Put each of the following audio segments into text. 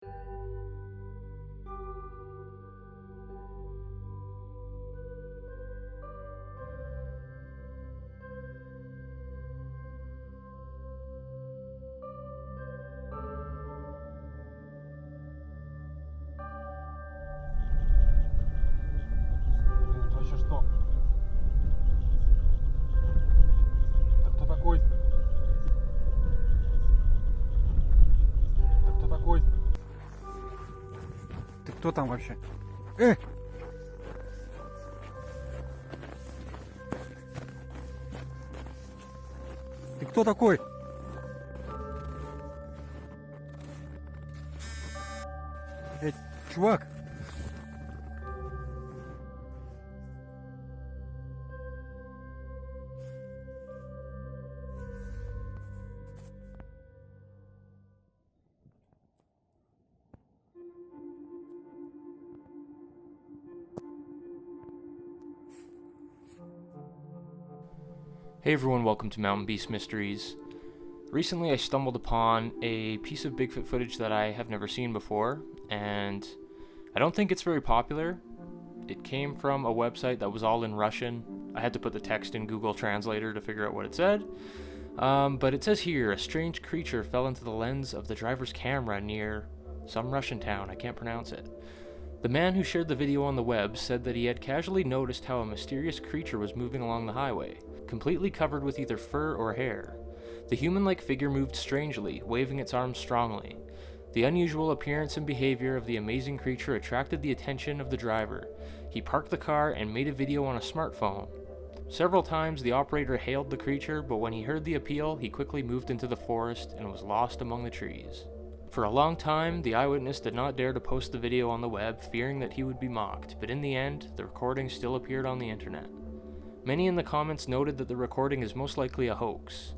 Вообще что? Это кто такой? Это кто такой? Ты кто там вообще? Ты кто такой? Чувак! Hey everyone, welcome to Mountain Beast Mysteries. Recently I stumbled upon a piece of Bigfoot footage that I have never seen before, and I don't think it's very popular. It came from a website that was all in Russian. I had to put the text in Google Translator to figure out what it said. But it says here, a strange creature fell into the lens of the driver's camera near some Russian town. I can't pronounce it. The man who shared the video on the web said that he had casually noticed how a mysterious creature was moving along the highway, completely covered with either fur or hair. The human-like figure moved strangely, waving its arms strongly. The unusual appearance and behavior of the amazing creature attracted the attention of the driver. He parked the car and made a video on a smartphone. Several times the operator hailed the creature, but when he heard the appeal, he quickly moved into the forest and was lost among the trees. For a long time, the eyewitness did not dare to post the video on the web, fearing that he would be mocked, but in the end, the recording still appeared on the internet. Many in the comments noted that the recording is most likely a hoax.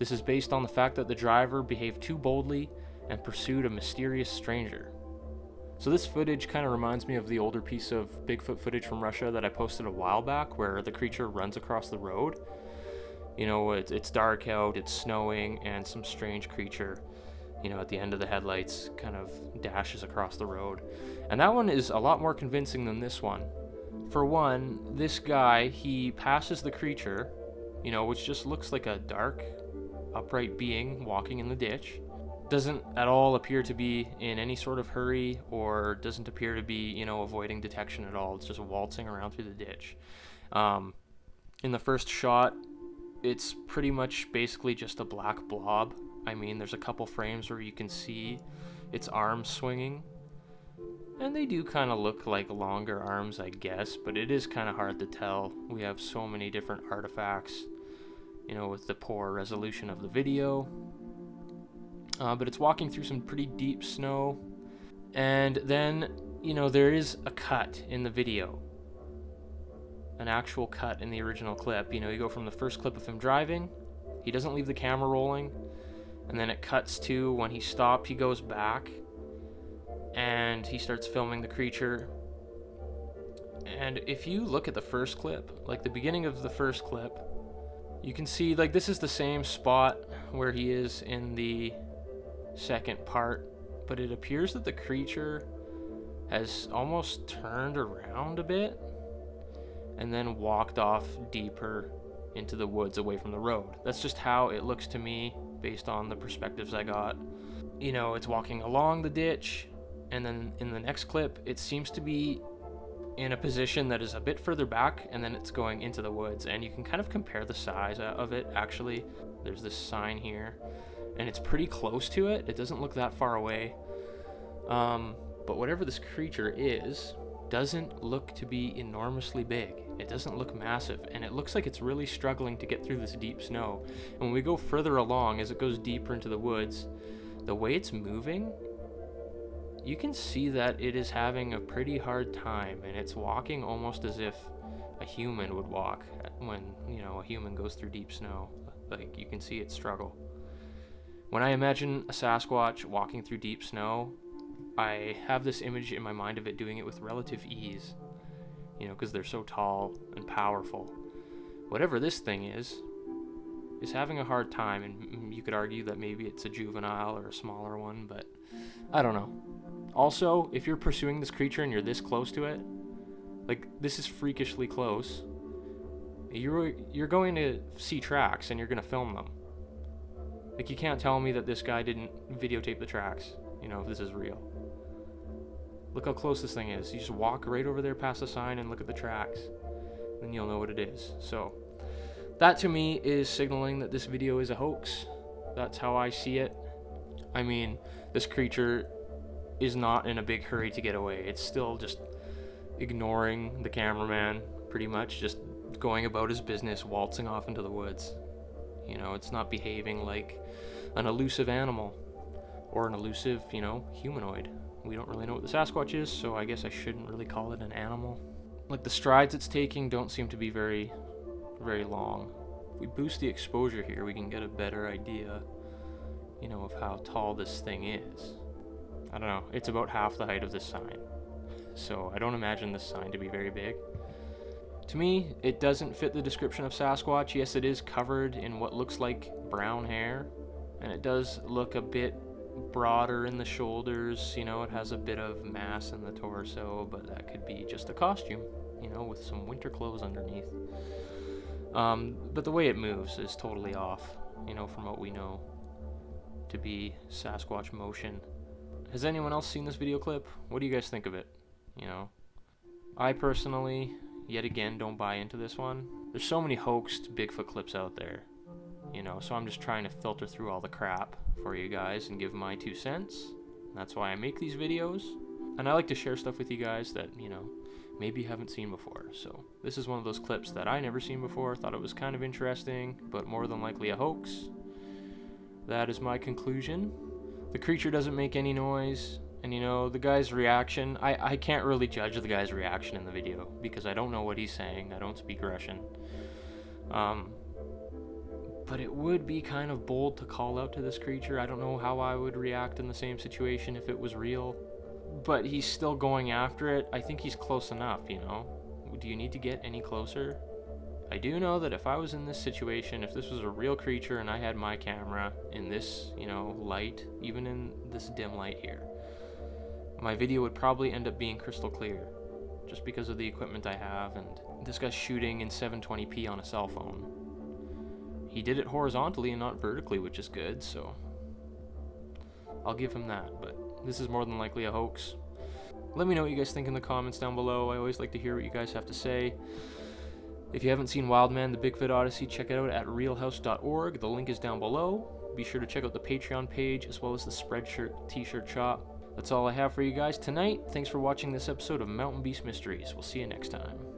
This is based on the fact that the driver behaved too boldly and pursued a mysterious stranger. So this footage kind of reminds me of the older piece of Bigfoot footage from Russia that I posted a while back, where the creature runs across the road. You know, it's dark out, it's snowing, and some strange creature, you know, at the end of the headlights kind of dashes across the road. And that one is a lot more convincing than this one. For one, this guy, he passes the creature, you know, which just looks like a dark, upright being walking in the ditch. Doesn't at all appear to be in any sort of hurry, or doesn't appear to be, you know, avoiding detection at all. It's just waltzing around through the ditch. In the first shot, it's pretty much basically just a black blob. I mean, there's a couple frames where you can see its arms swinging, and they do kind of look like longer arms, I guess, but it is kind of hard to tell. We have so many different artifacts, you know, with the poor resolution of the video. But it's walking through some pretty deep snow, and then, you know, there is a cut in the video. An actual cut in the original clip. You know, you go from the first clip of him driving, he doesn't leave the camera rolling, and then it cuts to when he stopped, he goes back, and he starts filming the creature. And if you look at the first clip, like the beginning of the first clip, you can see, like, this is the same spot where he is in the second part, but it appears that the creature has almost turned around a bit and then walked off deeper into the woods away from the road. That's just how it looks to me based on the perspectives I got. You know, it's walking along the ditch, and then in the next clip it seems to be in a position that is a bit further back, and then it's going into the woods, and you can kind of compare the size of it. Actually, there's this sign here, and it's pretty close to it. It doesn't look that far away, but whatever this creature is doesn't look to be enormously big. It doesn't look massive, and it looks like it's really struggling to get through this deep snow. And when we go further along, as it goes deeper into the woods, the way it's moving, you can see that it is having a pretty hard time, and it's walking almost as if a human would walk when, you know, a human goes through deep snow. Like, you can see it struggle. When I imagine a Sasquatch walking through deep snow, I have this image in my mind of it doing it with relative ease, you know, because they're so tall and powerful. Whatever this thing is having a hard time, and you could argue that maybe it's a juvenile or a smaller one, but I don't know. Also, if you're pursuing this creature and you're this close to it, like, this is freakishly close, you're going to see tracks and you're going to film them. Like, you can't tell me that this guy didn't videotape the tracks, you know, if this is real. Look how close this thing is. You just walk right over there past the sign and look at the tracks. Then you'll know what it is. So, that to me is signaling that this video is a hoax. That's how I see it. I mean, this creature is not in a big hurry to get away. It's still just ignoring the cameraman, pretty much, just going about his business, waltzing off into the woods. You know, it's not behaving like an elusive animal or an elusive, you know, humanoid. We don't really know what the Sasquatch is, so I guess I shouldn't really call it an animal. Like, the strides it's taking don't seem to be very, very long. If we boost the exposure here, we can get a better idea, you know, of how tall this thing is. I don't know, it's about half the height of this sign. So I don't imagine this sign to be very big. To me, it doesn't fit the description of Sasquatch. Yes, it is covered in what looks like brown hair, and it does look a bit broader in the shoulders. You know, it has a bit of mass in the torso, but that could be just a costume, you know, with some winter clothes underneath. But the way it moves is totally off, you know, from what we know to be Sasquatch motion. Has anyone else seen this video clip? What do you guys think of it? You know, I personally, yet again, don't buy into this one. There's so many hoaxed Bigfoot clips out there, you know, so I'm just trying to filter through all the crap for you guys and give my 2 cents. That's why I make these videos, and I like to share stuff with you guys that, you know, maybe you haven't seen before. So this is one of those clips that I never seen before, thought it was kind of interesting, but more than likely a hoax. That is my conclusion. The creature doesn't make any noise. And, you know, the guy's reaction, I can't really judge the guy's reaction in the video because I don't know what he's saying. I don't speak Russian. But it would be kind of bold to call out to this creature. I don't know how I would react in the same situation if it was real. But he's still going after it. I think he's close enough, you know. Do you need to get any closer? I do know that if I was in this situation, if this was a real creature and I had my camera in this, you know, light, even in this dim light here, my video would probably end up being crystal clear, just because of the equipment I have, and this guy's shooting in 720p on a cell phone. He did it horizontally and not vertically, which is good, so I'll give him that, but this is more than likely a hoax. Let me know what you guys think in the comments down below. I always like to hear what you guys have to say. If you haven't seen WILDMAN, the Bigfoot Odyssey, check it out at realhouse.org. The link is down below. Be sure to check out the Patreon page, as well as the Spreadshirt t-shirt shop. That's all I have for you guys tonight. Thanks for watching this episode of Mountain Beast Mysteries. We'll see you next time.